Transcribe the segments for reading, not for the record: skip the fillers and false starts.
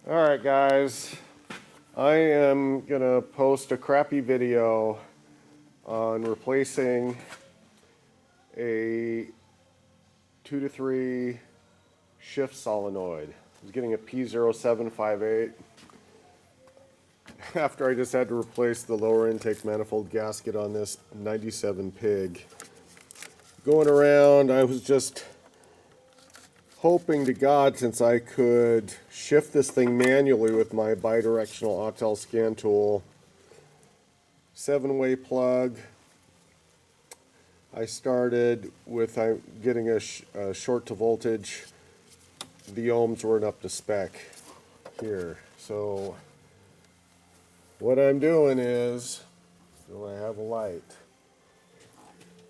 Alright guys, I am gonna post a crappy video on replacing a 2 to 3 shift solenoid. I was getting a P0758 after I just had to replace the lower intake manifold gasket on this 97 Pig. Going around, I was just hoping to God, since I could shift this thing manually with my bidirectional Autel scan tool, 7-way plug. I started with getting a short to voltage. The ohms weren't up to spec here. So what I'm doing is, do I have a light?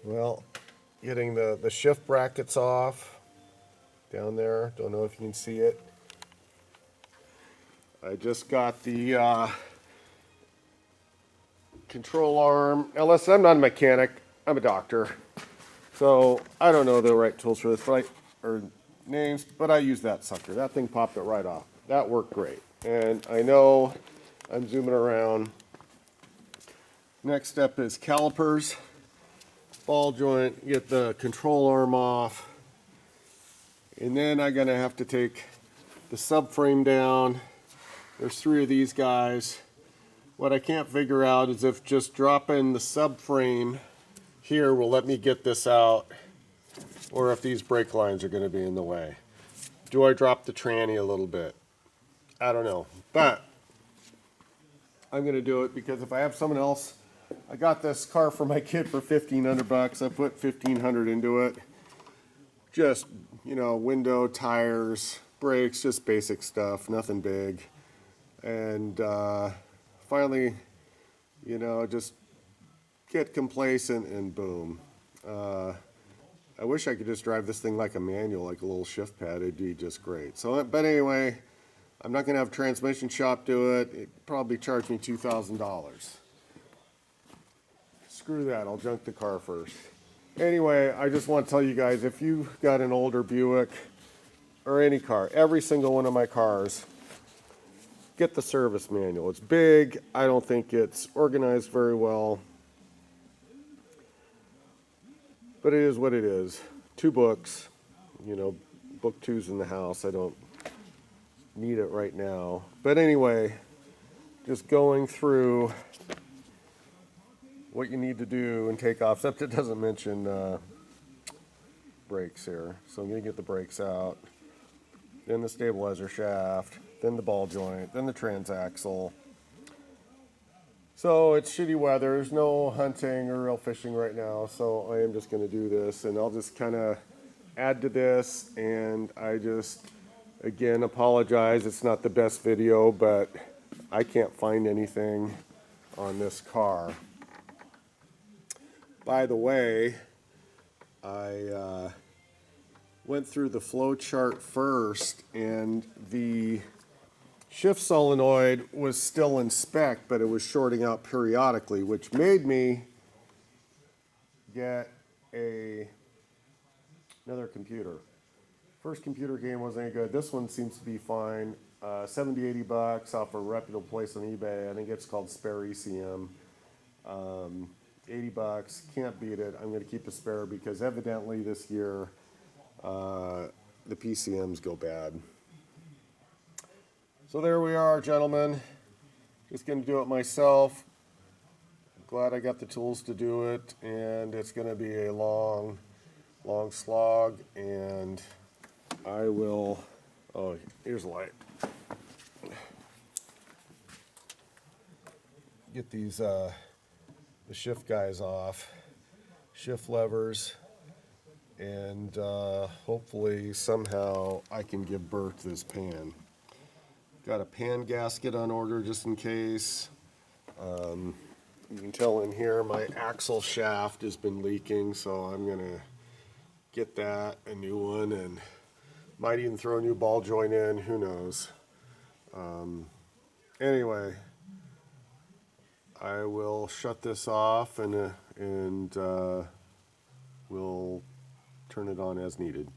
Well, getting the shift brackets off. Down there, don't know if you can see it. I just got the control arm. Now listen, I'm not a mechanic, I'm a doctor. So I don't know the right tools for this, or names, but I use that sucker. That thing popped it right off. That worked great. And I know I'm zooming around. Next step is calipers, ball joint, get the control arm off. And then I'm gonna have to take the subframe down. There's 3 of these guys. What I can't figure out is if just dropping the subframe here will let me get this out, or if these brake lines are gonna be in the way. Do I drop the tranny a little bit? I don't know, but I'm gonna do it because if I have someone else, I got this car for my kid for $1,500. I put $1,500 into it. Just, you know, window, tires, brakes, just basic stuff, nothing big. And finally, you know, just get complacent and boom. I wish I could just drive this thing like a manual, like a little shift pad. It'd be just great. So, but anyway, I'm not going to have a transmission shop do it. It'd probably charge me $2,000. Screw that, I'll junk the car first. Anyway, I just want to tell you guys, if you've got an older Buick or any car, every single one of my cars, get the service manual. It's big. I don't think it's organized very well, but it is what it is. 2 books, you know, book 2's in the house. I don't need it right now. But anyway, just going through what you need to do and take off, except it doesn't mention brakes here. So I'm going to get the brakes out, then the stabilizer shaft, then the ball joint, then the transaxle. So it's shitty weather. There's no hunting or real fishing right now, so I am just going to do this, and I'll just kind of add to this. And I just, again, apologize. It's not the best video, but I can't find anything on this car. By the way, I went through the flow chart first, and the shift solenoid was still in spec, but it was shorting out periodically, which made me get another computer. First computer game wasn't any good. This one seems to be fine. 70, 80 bucks off a reputable place on eBay. I think it's called Spare ECM. 80 bucks, can't beat it. I'm going to keep a spare because evidently this year the PCMs go bad. So there we are, gentlemen. Just going to do it myself. Glad I got the tools to do it, and it's going to be a long slog, and I will, oh, here's a light. Get these the shift guys off, shift levers, and hopefully somehow I can give birth to this pan. Got a pan gasket on order just in case. You can tell in here my axle shaft has been leaking, so I'm gonna get that, a new one, and might even throw a new ball joint in, who knows. Anyway, I will shut this off and we'll turn it on as needed.